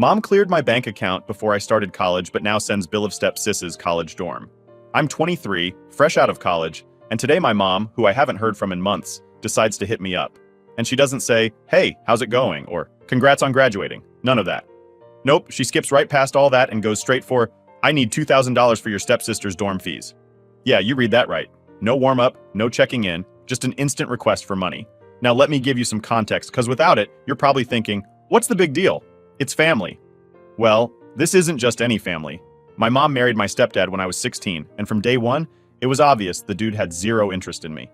Mom cleared my bank account before I started college, but now sends bill of step-sis's college dorm. I'm 23, fresh out of college, and today my mom, who I haven't heard from in months, decides to hit me up. And she doesn't say, "Hey, how's it going?" or "Congrats on graduating." None of that. Nope, she skips right past all that and goes straight for, "I need $2,000 for your stepsister's dorm fees." Yeah, you read that right. No warm-up, no checking in, just an instant request for money. Now let me give you some context, because without it, you're probably thinking, what's the big deal? It's family. Well, this isn't just any family. My mom married my stepdad when I was 16, and from day one, it was obvious the dude had zero interest in me.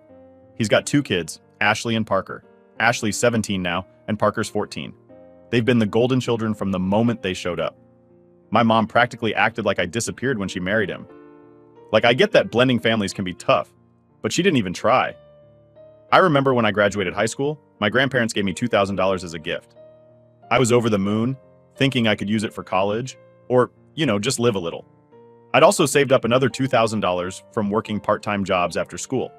He's got two kids, Ashley and Parker. Ashley's 17 now, and Parker's 14. They've been the golden children from the moment they showed up. My mom practically acted like I disappeared when she married him. Like, I get that blending families can be tough, but she didn't even try. I remember when I graduated high school, my grandparents gave me $2,000 as a gift. I was over the moon, thinking I could use it for college, or, just live a little. I'd also saved up another $2,000 from working part-time jobs after school.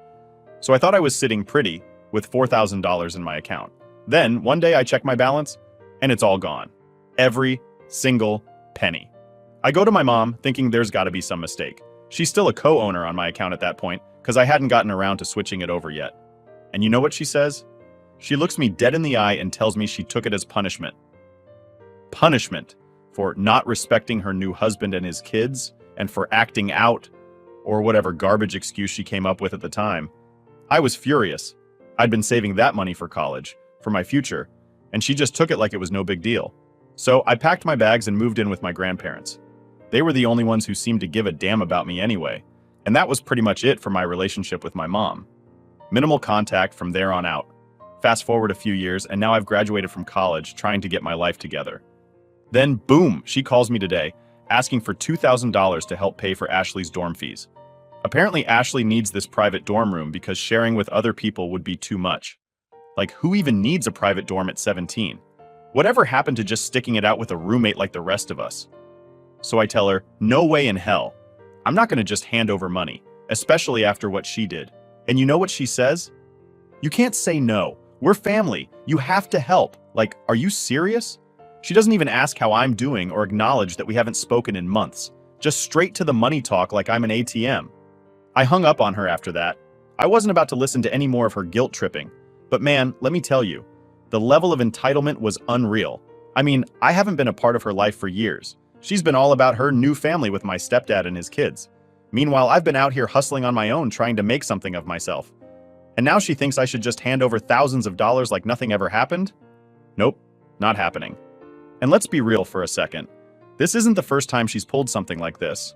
So I thought I was sitting pretty with $4,000 in my account. Then, one day I check my balance, and it's all gone. Every single penny. I go to my mom thinking there's gotta be some mistake. She's still a co-owner on my account at that point, because I hadn't gotten around to switching it over yet. And you know what she says? She looks me dead in the eye and tells me she took it as punishment. Punishment for not respecting her new husband and his kids, and for acting out, or whatever garbage excuse she came up with at the time. I was furious. I'd been saving that money for college, for my future, and she just took it like it was no big deal. So I packed my bags and moved in with my grandparents. They were the only ones who seemed to give a damn about me anyway, and that was pretty much it for my relationship with my mom. Minimal contact from there on out. Fast forward a few years, and now I've graduated from college, trying to get my life together. Then, boom, she calls me today, asking for $2,000 to help pay for Ashley's dorm fees. Apparently, Ashley needs this private dorm room because sharing with other people would be too much. Like, who even needs a private dorm at 17? Whatever happened to just sticking it out with a roommate like the rest of us? So I tell her, no way in hell. I'm not gonna just hand over money, especially after what she did. And you know what she says? "You can't say no. We're family. You have to help." Like, are you serious? She doesn't even ask how I'm doing or acknowledge that we haven't spoken in months. Just straight to the money talk like I'm an ATM. I hung up on her after that. I wasn't about to listen to any more of her guilt tripping. But man, let me tell you, the level of entitlement was unreal. I mean, I haven't been a part of her life for years. She's been all about her new family with my stepdad and his kids. Meanwhile, I've been out here hustling on my own trying to make something of myself. And now she thinks I should just hand over thousands of dollars like nothing ever happened? Nope, not happening. And let's be real for a second. This isn't the first time she's pulled something like this.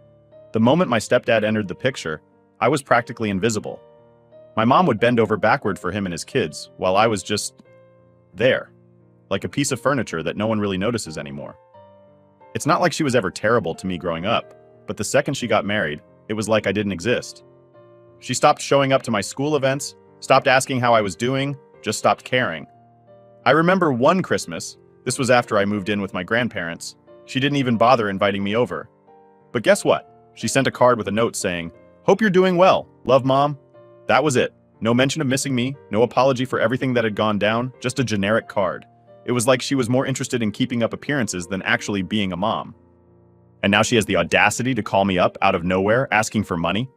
The moment my stepdad entered the picture, I was practically invisible. My mom would bend over backward for him and his kids, while I was just there, like a piece of furniture that no one really notices anymore. It's not like she was ever terrible to me growing up, but the second she got married, it was like I didn't exist. She stopped showing up to my school events, stopped asking how I was doing, just stopped caring. I remember one Christmas, this was after I moved in with my grandparents, she didn't even bother inviting me over. But guess what? She sent a card with a note saying, "Hope you're doing well. Love, Mom." That was it. No mention of missing me, no apology for everything that had gone down, just a generic card. It was like she was more interested in keeping up appearances than actually being a mom. And now she has the audacity to call me up out of nowhere asking for money?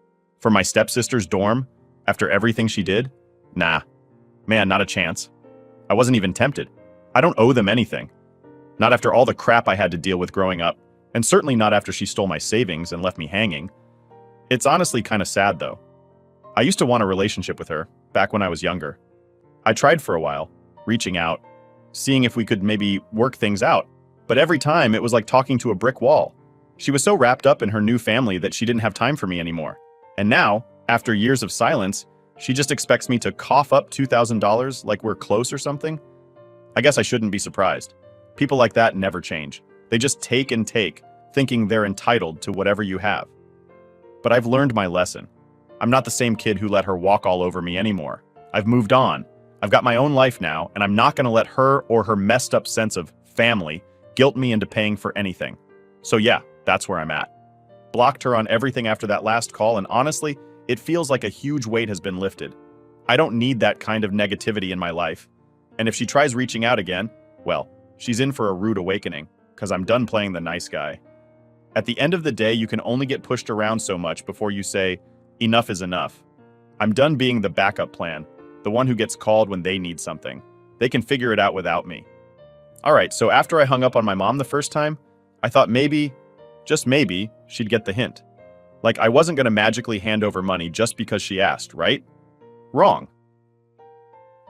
For my stepsister's dorm? After everything she did? Nah. Man, not a chance. I wasn't even tempted. I don't owe them anything. Not after all the crap I had to deal with growing up, and certainly not after she stole my savings and left me hanging. It's honestly kind of sad though. I used to want a relationship with her, back when I was younger. I tried for a while, reaching out, seeing if we could maybe work things out, but every time it was like talking to a brick wall. She was so wrapped up in her new family that she didn't have time for me anymore. And now, after years of silence, she just expects me to cough up $2,000 like we're close or something? I guess I shouldn't be surprised. People like that never change. They just take and take, thinking they're entitled to whatever you have. But I've learned my lesson. I'm not the same kid who let her walk all over me anymore. I've moved on. I've got my own life now, and I'm not gonna let her or her messed up sense of family guilt me into paying for anything. So yeah, that's where I'm at. Blocked her on everything after that last call, and honestly, it feels like a huge weight has been lifted. I don't need that kind of negativity in my life. And if she tries reaching out again, well, she's in for a rude awakening. because I'm done playing the nice guy. At the end of the day, you can only get pushed around so much before you say, enough is enough. I'm done being the backup plan, the one who gets called when they need something. They can figure it out without me. All right, so after I hung up on my mom the first time, I thought maybe, just maybe, she'd get the hint. Like I wasn't going to magically hand over money just because she asked, right? Wrong.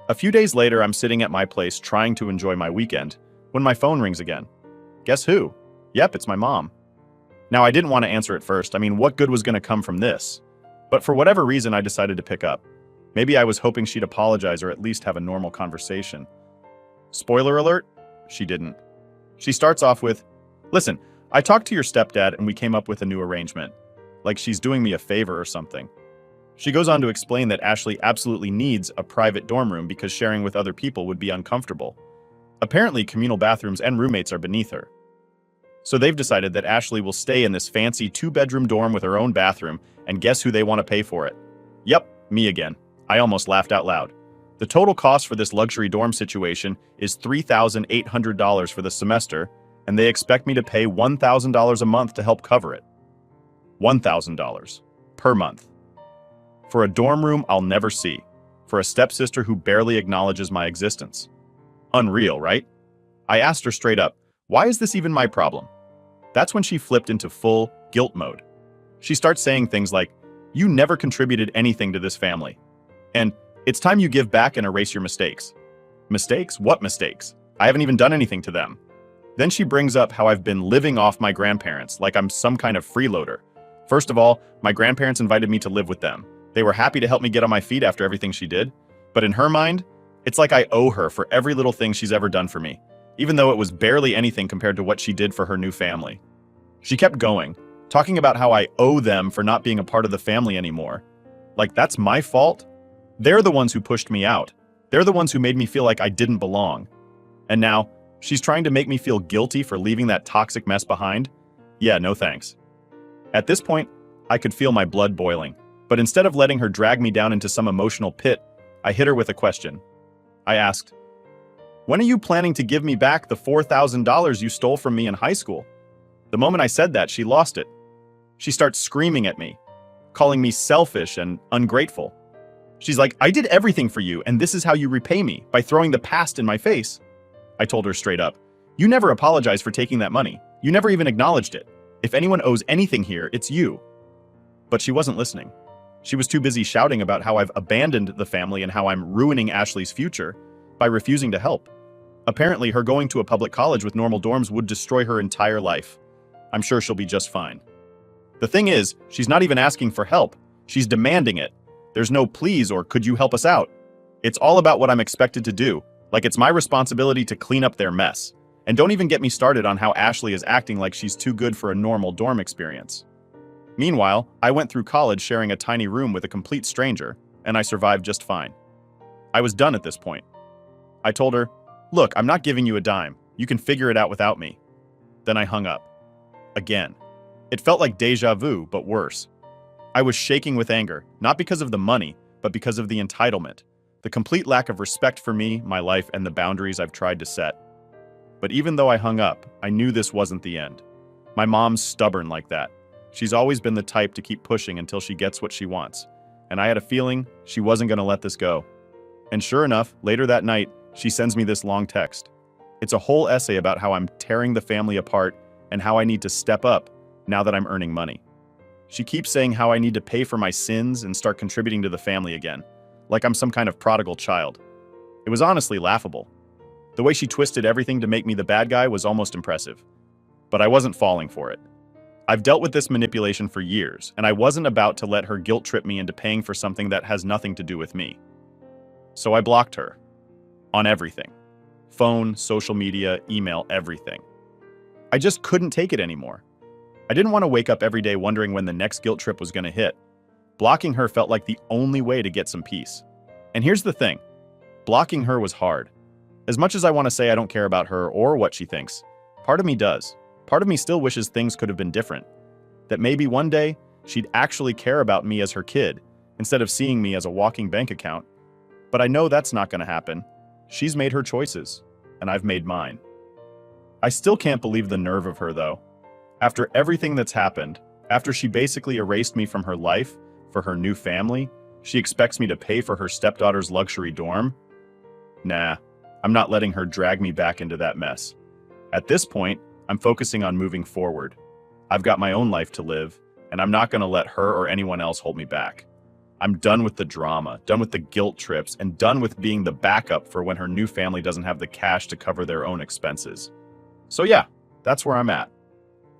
A few days later, I'm sitting at my place trying to enjoy my weekend when my phone rings again. Guess who? Yep, it's my mom. Now, I didn't want to answer at first. I mean, what good was going to come from this? But for whatever reason, I decided to pick up. Maybe I was hoping she'd apologize or at least have a normal conversation. Spoiler alert, she didn't. She starts off with, listen, I talked to your stepdad and we came up with a new arrangement. Like she's doing me a favor or something. She goes on to explain that Ashley absolutely needs a private dorm room because sharing with other people would be uncomfortable. Apparently, communal bathrooms and roommates are beneath her. So they've decided that Ashley will stay in this fancy 2-bedroom dorm with her own bathroom, and guess who they want to pay for it? Yep, me again. I almost laughed out loud. The total cost for this luxury dorm situation is $3,800 for the semester, and they expect me to pay $1,000 a month to help cover it. $1,000 per month. For a dorm room I'll never see. For a stepsister who barely acknowledges my existence. Unreal, right? I asked her straight up, why is this even my problem? That's when she flipped into full guilt mode. She starts saying things like, you never contributed anything to this family. And it's time you give back and erase your mistakes. Mistakes? What mistakes? I haven't even done anything to them. Then she brings up how I've been living off my grandparents like I'm some kind of freeloader. First of all, my grandparents invited me to live with them. They were happy to help me get on my feet after everything she did. But in her mind, it's like I owe her for every little thing she's ever done for me, even though it was barely anything compared to what she did for her new family. She kept going, talking about how I owe them for not being a part of the family anymore. Like that's my fault? They're the ones who pushed me out. They're the ones who made me feel like I didn't belong. And now, she's trying to make me feel guilty for leaving that toxic mess behind? Yeah, no thanks. At this point, I could feel my blood boiling. But instead of letting her drag me down into some emotional pit, I hit her with a question. I asked, when are you planning to give me back the $4,000 you stole from me in high school? The moment I said that, she lost it. She starts screaming at me, calling me selfish and ungrateful. She's like, I did everything for you, and this is how you repay me, by throwing the past in my face. I told her straight up, you never apologized for taking that money. You never even acknowledged it. If anyone owes anything here, it's you. But she wasn't listening. She was too busy shouting about how I've abandoned the family and how I'm ruining Ashley's future by refusing to help. Apparently, her going to a public college with normal dorms would destroy her entire life. I'm sure she'll be just fine. The thing is, she's not even asking for help. She's demanding it. There's no please or could you help us out. It's all about what I'm expected to do, like it's my responsibility to clean up their mess. And don't even get me started on how Ashley is acting like she's too good for a normal dorm experience. Meanwhile, I went through college sharing a tiny room with a complete stranger, and I survived just fine. I was done at this point. I told her, look, I'm not giving you a dime. You can figure it out without me. Then I hung up. Again. It felt like deja vu, but worse. I was shaking with anger, not because of the money, but because of the entitlement, the complete lack of respect for me, my life, and the boundaries I've tried to set. But even though I hung up, I knew this wasn't the end. My mom's stubborn like that. She's always been the type to keep pushing until she gets what she wants, and I had a feeling she wasn't going to let this go. And sure enough, later that night, she sends me this long text. It's a whole essay about how I'm tearing the family apart and how I need to step up now that I'm earning money. She keeps saying how I need to pay for my sins and start contributing to the family again, like I'm some kind of prodigal child. It was honestly laughable. The way she twisted everything to make me the bad guy was almost impressive. But I wasn't falling for it. I've dealt with this manipulation for years, and I wasn't about to let her guilt trip me into paying for something that has nothing to do with me. So I blocked her. On everything. Phone, social media, email, everything. I just couldn't take it anymore. I didn't want to wake up every day wondering when the next guilt trip was going to hit. Blocking her felt like the only way to get some peace. And here's the thing. Blocking her was hard. As much as I want to say I don't care about her or what she thinks, part of me does. Part of me still wishes things could have been different. That maybe one day, she'd actually care about me as her kid, instead of seeing me as a walking bank account. But I know that's not going to happen. She's made her choices, and I've made mine. I still can't believe the nerve of her, though. After everything that's happened, after she basically erased me from her life, for her new family, she expects me to pay for her stepdaughter's luxury dorm? Nah, I'm not letting her drag me back into that mess. At this point, I'm focusing on moving forward. I've got my own life to live, and I'm not going to let her or anyone else hold me back. I'm done with the drama, done with the guilt trips, and done with being the backup for when her new family doesn't have the cash to cover their own expenses. So yeah, that's where I'm at.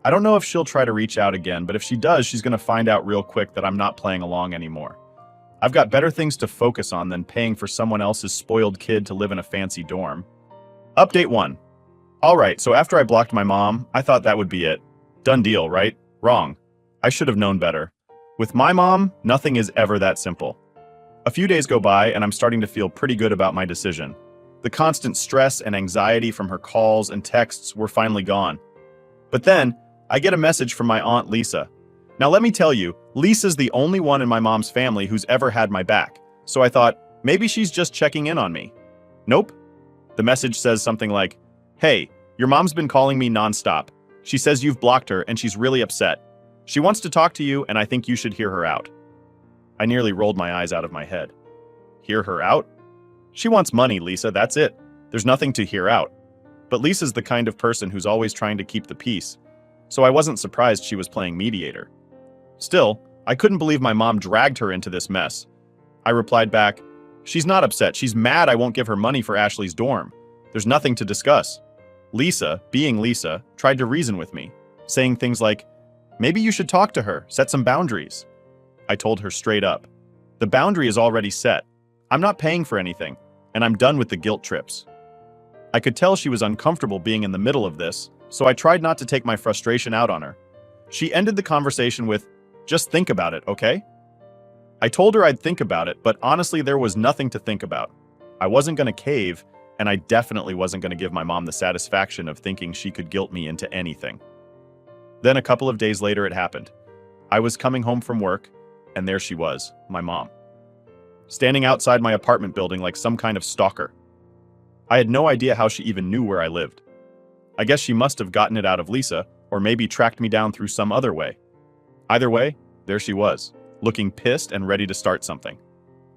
I don't know if she'll try to reach out again, but if she does, she's going to find out real quick that I'm not playing along anymore. I've got better things to focus on than paying for someone else's spoiled kid to live in a fancy dorm. Update 1. Alright, so after I blocked my mom, I thought that would be it. Done deal, right? Wrong. I should have known better. With my mom, nothing is ever that simple. A few days go by and I'm starting to feel pretty good about my decision. The constant stress and anxiety from her calls and texts were finally gone. But then, I get a message from my aunt Lisa. Now let me tell you, Lisa's the only one in my mom's family who's ever had my back, so I thought, maybe she's just checking in on me. Nope. The message says something like, "Hey, your mom's been calling me nonstop. She says you've blocked her and she's really upset. She wants to talk to you and I think you should hear her out." I nearly rolled my eyes out of my head. Hear her out? She wants money, Lisa, that's it. There's nothing to hear out. But Lisa's the kind of person who's always trying to keep the peace, so I wasn't surprised she was playing mediator. Still, I couldn't believe my mom dragged her into this mess. I replied back, "She's not upset, she's mad I won't give her money for Ashley's dorm. There's nothing to discuss." Lisa, being Lisa, tried to reason with me, saying things like, "Maybe you should talk to her, set some boundaries." I told her straight up, "The boundary is already set. I'm not paying for anything, and I'm done with the guilt trips." I could tell she was uncomfortable being in the middle of this, so I tried not to take my frustration out on her. She ended the conversation with, "Just think about it, okay?" I told her I'd think about it, but honestly there was nothing to think about. I wasn't going to cave, and I definitely wasn't going to give my mom the satisfaction of thinking she could guilt me into anything. Then a couple of days later it happened. I was coming home from work, and there she was, my mom, standing outside my apartment building like some kind of stalker. I had no idea how she even knew where I lived. I guess she must have gotten it out of Lisa, or maybe tracked me down through some other way. Either way, there she was, looking pissed and ready to start something.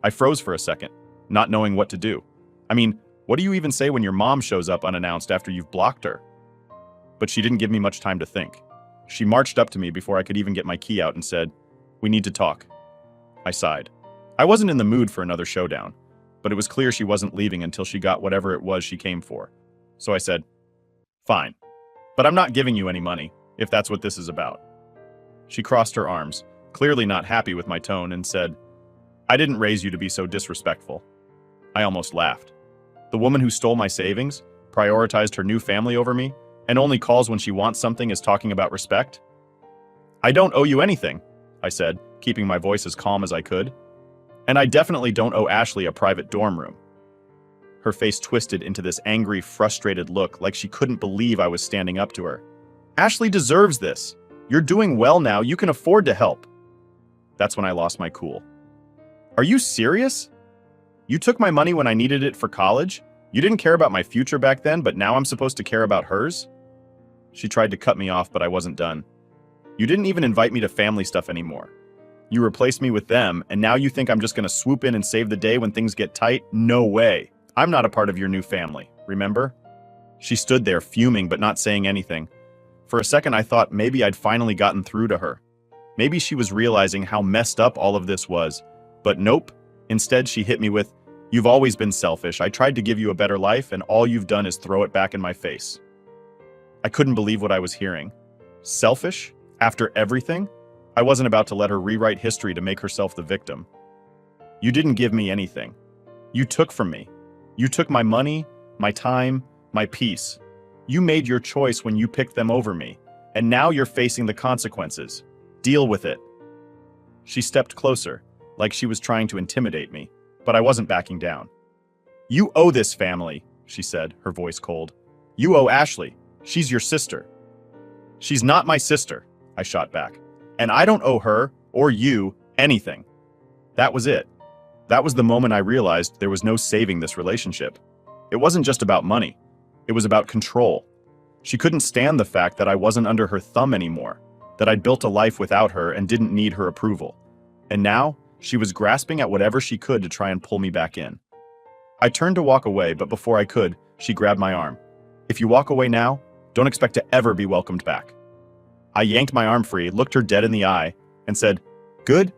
I froze for a second, not knowing what to do. I mean, what do you even say when your mom shows up unannounced after you've blocked her? But she didn't give me much time to think. She marched up to me before I could even get my key out and said, "We need to talk." I sighed. I wasn't in the mood for another showdown, but it was clear she wasn't leaving until she got whatever it was she came for. So I said, "Fine, but I'm not giving you any money, if that's what this is about." She crossed her arms, clearly not happy with my tone, and said, "I didn't raise you to be so disrespectful." I almost laughed. The woman who stole my savings, prioritized her new family over me, and only calls when she wants something is talking about respect? "I don't owe you anything," I said, keeping my voice as calm as I could. "And I definitely don't owe Ashley a private dorm room." Her face twisted into this angry, frustrated look like she couldn't believe I was standing up to her. "Ashley deserves this. You're doing well now, you can afford to help." That's when I lost my cool. "Are you serious? You took my money when I needed it for college? You didn't care about my future back then, but now I'm supposed to care about hers?" She tried to cut me off, but I wasn't done. "You didn't even invite me to family stuff anymore. You replaced me with them, and now you think I'm just gonna swoop in and save the day when things get tight? No way. I'm not a part of your new family, remember?" She stood there fuming but not saying anything. For a second I thought maybe I'd finally gotten through to her. Maybe she was realizing how messed up all of this was. But nope. Instead she hit me with, "You've always been selfish. I tried to give you a better life, and all you've done is throw it back in my face." I couldn't believe what I was hearing. Selfish? After everything? I wasn't about to let her rewrite history to make herself the victim. "You didn't give me anything. You took from me. You took my money, my time, my peace. You made your choice when you picked them over me, and now you're facing the consequences. Deal with it." She stepped closer, like she was trying to intimidate me, but I wasn't backing down. "You owe this family," she said, her voice cold. "You owe Ashley. She's your sister." "She's not my sister," I shot back. "And I don't owe her, or you, anything." That was it. That was the moment I realized there was no saving this relationship. It wasn't just about money. It was about control. She couldn't stand the fact that I wasn't under her thumb anymore, that I'd built a life without her and didn't need her approval. And now, she was grasping at whatever she could to try and pull me back in. I turned to walk away, but before I could, she grabbed my arm. "If you walk away now, don't expect to ever be welcomed back." I yanked my arm free, looked her dead in the eye, and said, "Good?"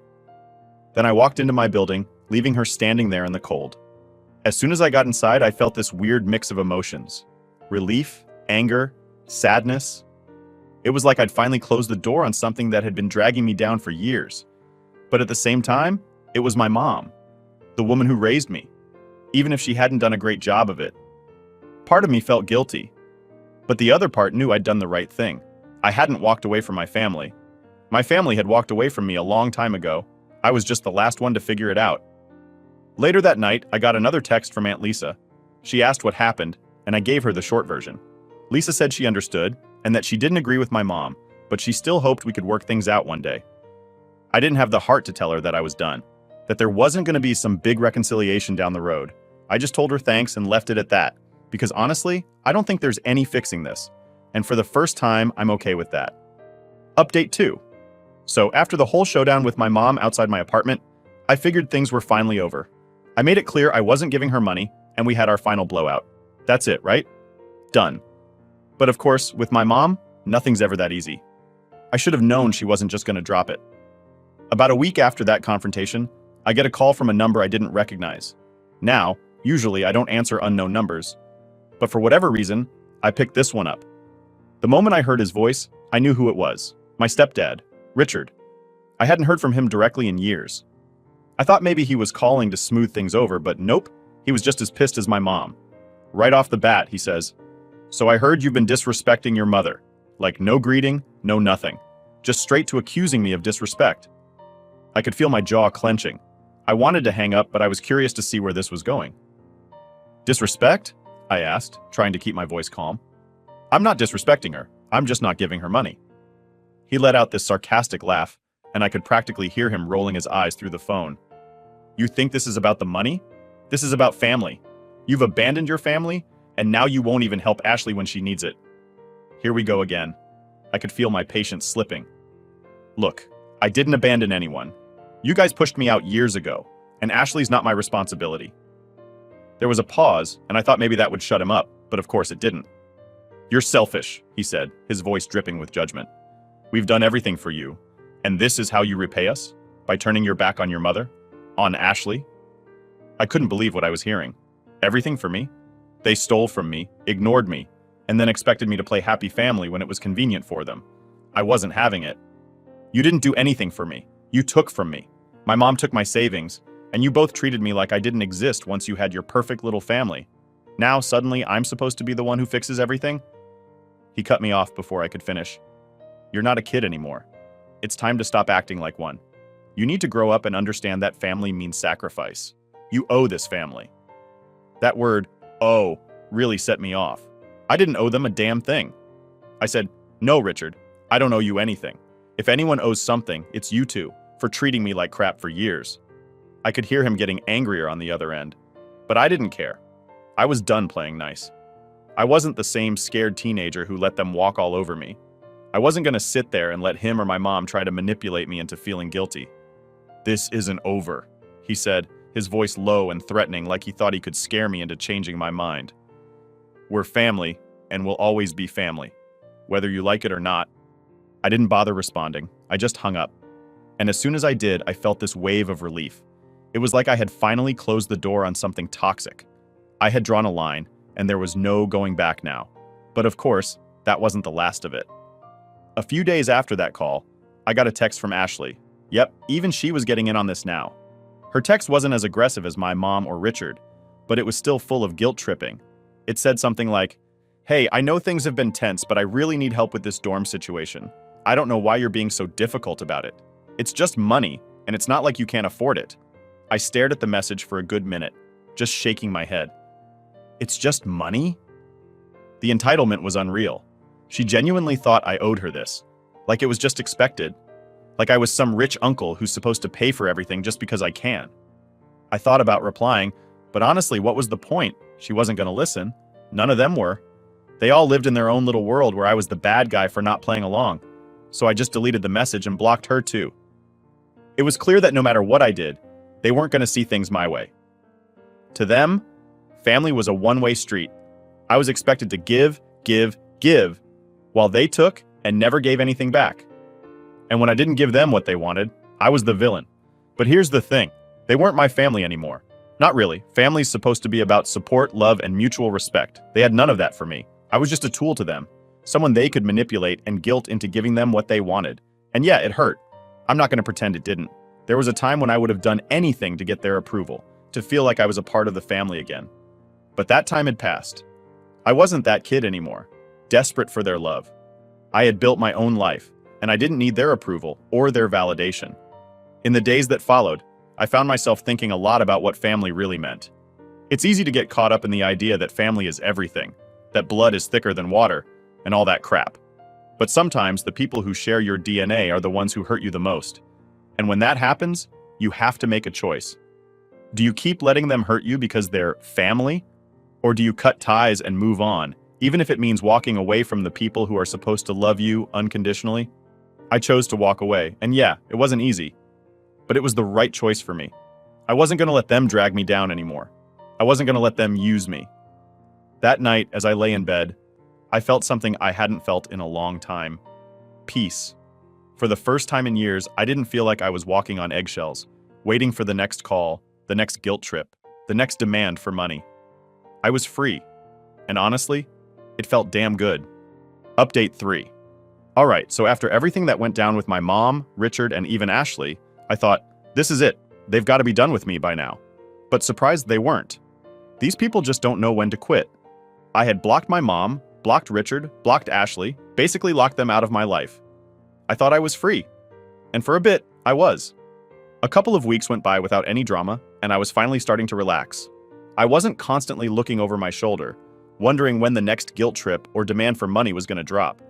Then I walked into my building, leaving her standing there in the cold. As soon as I got inside, I felt this weird mix of emotions. Relief, anger, sadness. It was like I'd finally closed the door on something that had been dragging me down for years. But at the same time, it was my mom, the woman who raised me, even if she hadn't done a great job of it. Part of me felt guilty, but the other part knew I'd done the right thing. I hadn't walked away from my family. My family had walked away from me a long time ago. I was just the last one to figure it out. Later that night, I got another text from Aunt Lisa. She asked what happened, and I gave her the short version. Lisa said she understood, and that she didn't agree with my mom, but she still hoped we could work things out one day. I didn't have the heart to tell her that I was done, that there wasn't going to be some big reconciliation down the road. I just told her thanks and left it at that, because honestly, I don't think there's any fixing this. And for the first time, I'm okay with that. Update 2. So after the whole showdown with my mom outside my apartment, I figured things were finally over. I made it clear I wasn't giving her money, and we had our final blowout. That's it, right? Done. But of course, with my mom, nothing's ever that easy. I should have known she wasn't just going to drop it. About a week after that confrontation, I get a call from a number I didn't recognize. Now, usually I don't answer unknown numbers, but for whatever reason, I picked this one up. The moment I heard his voice, I knew who it was. My stepdad, Richard. I hadn't heard from him directly in years. I thought maybe he was calling to smooth things over, but nope, he was just as pissed as my mom. Right off the bat, he says, "So I heard you've been disrespecting your mother. Like no greeting, no nothing. Just straight to accusing me of disrespect." I could feel my jaw clenching. I wanted to hang up, but I was curious to see where this was going. "Disrespect?" I asked, trying to keep my voice calm. "I'm not disrespecting her. I'm just not giving her money." He let out this sarcastic laugh, and I could practically hear him rolling his eyes through the phone. "You think this is about the money? This is about family. You've abandoned your family, and now you won't even help Ashley when she needs it." Here we go again. I could feel my patience slipping. "Look, I didn't abandon anyone. You guys pushed me out years ago, and Ashley's not my responsibility." There was a pause, and I thought maybe that would shut him up, but of course it didn't. "You're selfish," he said, his voice dripping with judgment. "We've done everything for you, and this is how you repay us? By turning your back on your mother? On Ashley?" I couldn't believe what I was hearing. Everything for me? They stole from me, ignored me, and then expected me to play happy family when it was convenient for them. I wasn't having it. "You didn't do anything for me. You took from me. My mom took my savings, and you both treated me like I didn't exist once you had your perfect little family. Now, suddenly, I'm supposed to be the one who fixes everything?" He cut me off before I could finish. "You're not a kid anymore. It's time to stop acting like one. You need to grow up and understand that family means sacrifice. You owe this family." That word, "owe," really set me off. I didn't owe them a damn thing. I said, "No, Richard, I don't owe you anything. If anyone owes something, it's you two, for treating me like crap for years." I could hear him getting angrier on the other end, but I didn't care. I was done playing nice. I wasn't the same scared teenager who let them walk all over me. I wasn't going to sit there and let him or my mom try to manipulate me into feeling guilty. "This isn't over," he said, his voice low and threatening, like he thought he could scare me into changing my mind. "We're family, and we'll always be family, whether you like it or not." I didn't bother responding. I just hung up. And as soon as I did, I felt this wave of relief. It was like I had finally closed the door on something toxic. I had drawn a line, and there was no going back now. But of course, that wasn't the last of it. A few days after that call, I got a text from Ashley. Yep, even she was getting in on this now. Her text wasn't as aggressive as my mom or Richard, but it was still full of guilt tripping. It said something like, "Hey, I know things have been tense, but I really need help with this dorm situation. I don't know why you're being so difficult about it. It's just money, and it's not like you can't afford it." I stared at the message for a good minute, just shaking my head. It's just money? The entitlement was unreal. She genuinely thought I owed her this, like it was just expected, like I was some rich uncle who's supposed to pay for everything just because I can. I thought about replying, but honestly, what was the point? She wasn't going to listen. None of them were. They all lived in their own little world where I was the bad guy for not playing along. So I just deleted the message and blocked her too. It was clear that no matter what I did, they weren't going to see things my way. To them, family was a one-way street. I was expected to give, while they took and never gave anything back. And when I didn't give them what they wanted, I was the villain. But here's the thing, they weren't my family anymore. Not really. Family's supposed to be about support, love, and mutual respect. They had none of that for me. I was just a tool to them, someone they could manipulate and guilt into giving them what they wanted. And yeah, it hurt. I'm not going to pretend it didn't. There was a time when I would have done anything to get their approval, to feel like I was a part of the family again. But that time had passed. I wasn't that kid anymore, desperate for their love. I had built my own life, and I didn't need their approval or their validation. In the days that followed, I found myself thinking a lot about what family really meant. It's easy to get caught up in the idea that family is everything, that blood is thicker than water, and all that crap. But sometimes the people who share your DNA are the ones who hurt you the most. And when that happens, you have to make a choice. Do you keep letting them hurt you because they're family? Or do you cut ties and move on, even if it means walking away from the people who are supposed to love you unconditionally? I chose to walk away, and yeah, it wasn't easy. But it was the right choice for me. I wasn't going to let them drag me down anymore. I wasn't going to let them use me. That night, as I lay in bed, I felt something I hadn't felt in a long time. Peace. For the first time in years, I didn't feel like I was walking on eggshells, waiting for the next call, the next guilt trip, the next demand for money. I was free. And honestly, it felt damn good. Update 3. All right, so after everything that went down with my mom, Richard, and even Ashley, I thought, this is it. They've got to be done with me by now. But surprised they weren't. These people just don't know when to quit. I had blocked my mom, blocked Richard, blocked Ashley, basically locked them out of my life. I thought I was free. And for a bit, I was. A couple of weeks went by without any drama, and I was finally starting to relax. I wasn't constantly looking over my shoulder, wondering when the next guilt trip or demand for money was going to drop.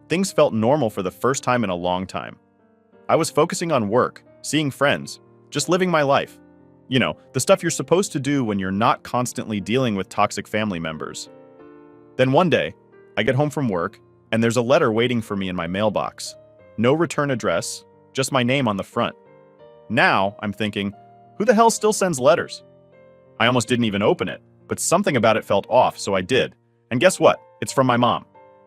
Things felt normal for the first time in a long time. I was focusing on work, seeing friends, just living my life. You know, the stuff you're supposed to do when you're not constantly dealing with toxic family members. Then one day, I get home from work, and there's a letter waiting for me in my mailbox. No return address, just my name on the front. Now, I'm thinking, who the hell still sends letters? I almost didn't even open it, but something about it felt off, so I did. And guess what? It's from my mom.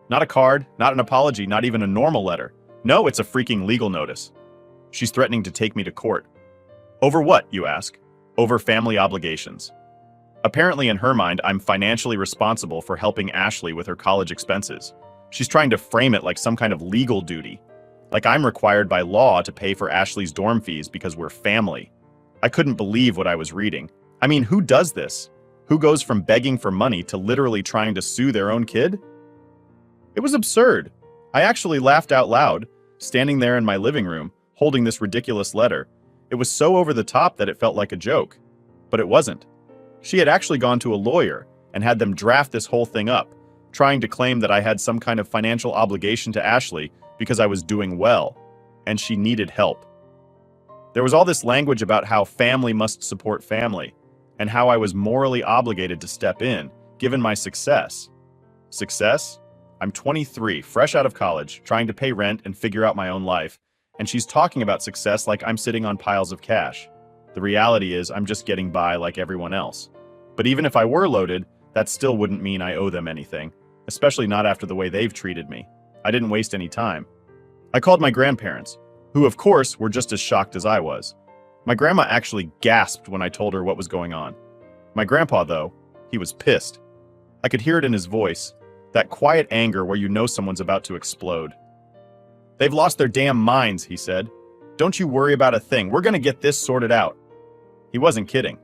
Not a card, not an apology, not even a normal letter. No, it's a freaking legal notice. She's threatening to take me to court. Over what, you ask? Over family obligations. Apparently in her mind, I'm financially responsible for helping Ashley with her college expenses. She's trying to frame it like some kind of legal duty. Like I'm required by law to pay for Ashley's dorm fees because we're family. I couldn't believe what I was reading. I mean, who does this? Who goes from begging for money to literally trying to sue their own kid? It was absurd. I actually laughed out loud, standing there in my living room, holding this ridiculous letter. It was so over the top that it felt like a joke. But it wasn't. She had actually gone to a lawyer and had them draft this whole thing up, trying to claim that I had some kind of financial obligation to Ashley because I was doing well, and she needed help. There was all this language about how family must support family, and how I was morally obligated to step in, given my success. Success? I'm 23, fresh out of college, trying to pay rent and figure out my own life, and she's talking about success like I'm sitting on piles of cash. The reality is I'm just getting by like everyone else. But even if I were loaded, that still wouldn't mean I owe them anything, especially not after the way they've treated me. I didn't waste any time. I called my grandparents, who of course were just as shocked as I was. My grandma actually gasped when I told her what was going on. My grandpa, though, he was pissed. I could hear it in his voice, that quiet anger where you know someone's about to explode. They've lost their damn minds, he said. Don't you worry about a thing. We're gonna get this sorted out. He wasn't kidding.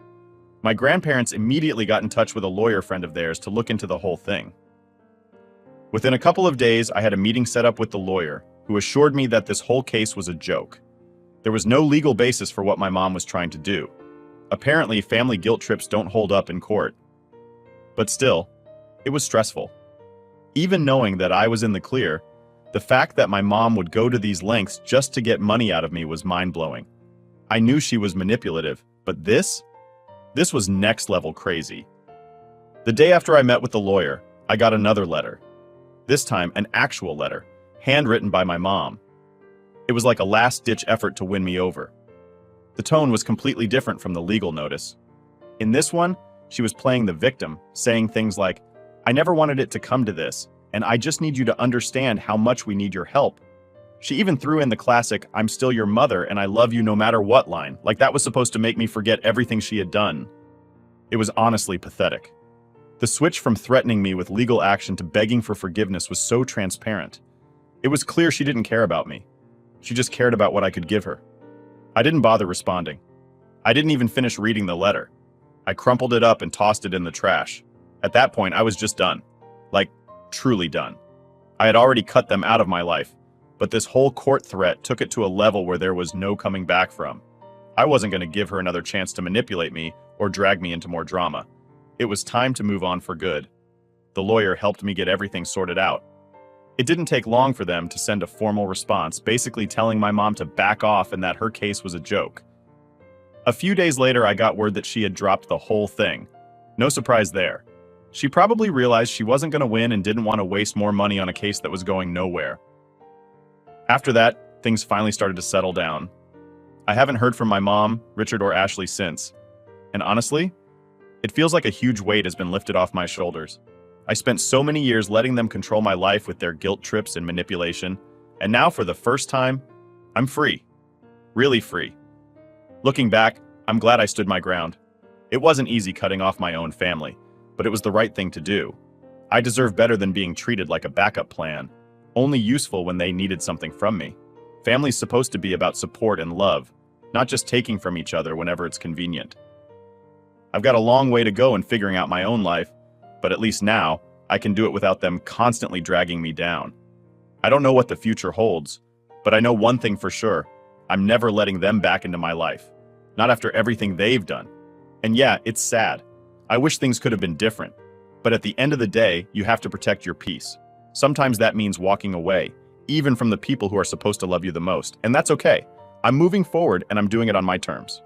My grandparents immediately got in touch with a lawyer friend of theirs to look into the whole thing. Within a couple of days, I had a meeting set up with the lawyer, who assured me that this whole case was a joke. There was no legal basis for what my mom was trying to do. Apparently, family guilt trips don't hold up in court. But still, it was stressful. Even knowing that I was in the clear, the fact that my mom would go to these lengths just to get money out of me was mind-blowing. I knew she was manipulative, but this was next level crazy. The day after I met with the lawyer, I got another letter. This time, an actual letter, handwritten by my mom. It was like a last-ditch effort to win me over. The tone was completely different from the legal notice. In this one, she was playing the victim, saying things like, "I never wanted it to come to this, and I just need you to understand how much we need your help." She even threw in the classic, "I'm still your mother and I love you no matter what" line, like that was supposed to make me forget everything she had done. It was honestly pathetic. The switch from threatening me with legal action to begging for forgiveness was so transparent. It was clear she didn't care about me. She just cared about what I could give her. I didn't bother responding. I didn't even finish reading the letter. I crumpled it up and tossed it in the trash. At that point, I was just done. Like, truly done. I had already cut them out of my life, but this whole court threat took it to a level where there was no coming back from. I wasn't going to give her another chance to manipulate me or drag me into more drama. It was time to move on for good. The lawyer helped me get everything sorted out. It didn't take long for them to send a formal response, basically telling my mom to back off and that her case was a joke. A few days later, I got word that she had dropped the whole thing. No surprise there. She probably realized she wasn't going to win and didn't want to waste more money on a case that was going nowhere. After that, things finally started to settle down. I haven't heard from my mom, Richard, or Ashley since. And honestly, it feels like a huge weight has been lifted off my shoulders. I spent so many years letting them control my life with their guilt trips and manipulation, and now for the first time, I'm free. Really free. Looking back, I'm glad I stood my ground. It wasn't easy cutting off my own family, but it was the right thing to do. I deserve better than being treated like a backup plan, only useful when they needed something from me. Family's supposed to be about support and love, not just taking from each other whenever it's convenient. I've got a long way to go in figuring out my own life, but at least now, I can do it without them constantly dragging me down. I don't know what the future holds, but I know one thing for sure. I'm never letting them back into my life. Not after everything they've done. And yeah, it's sad. I wish things could have been different. But at the end of the day, you have to protect your peace. Sometimes that means walking away, even from the people who are supposed to love you the most. And that's okay. I'm moving forward and I'm doing it on my terms.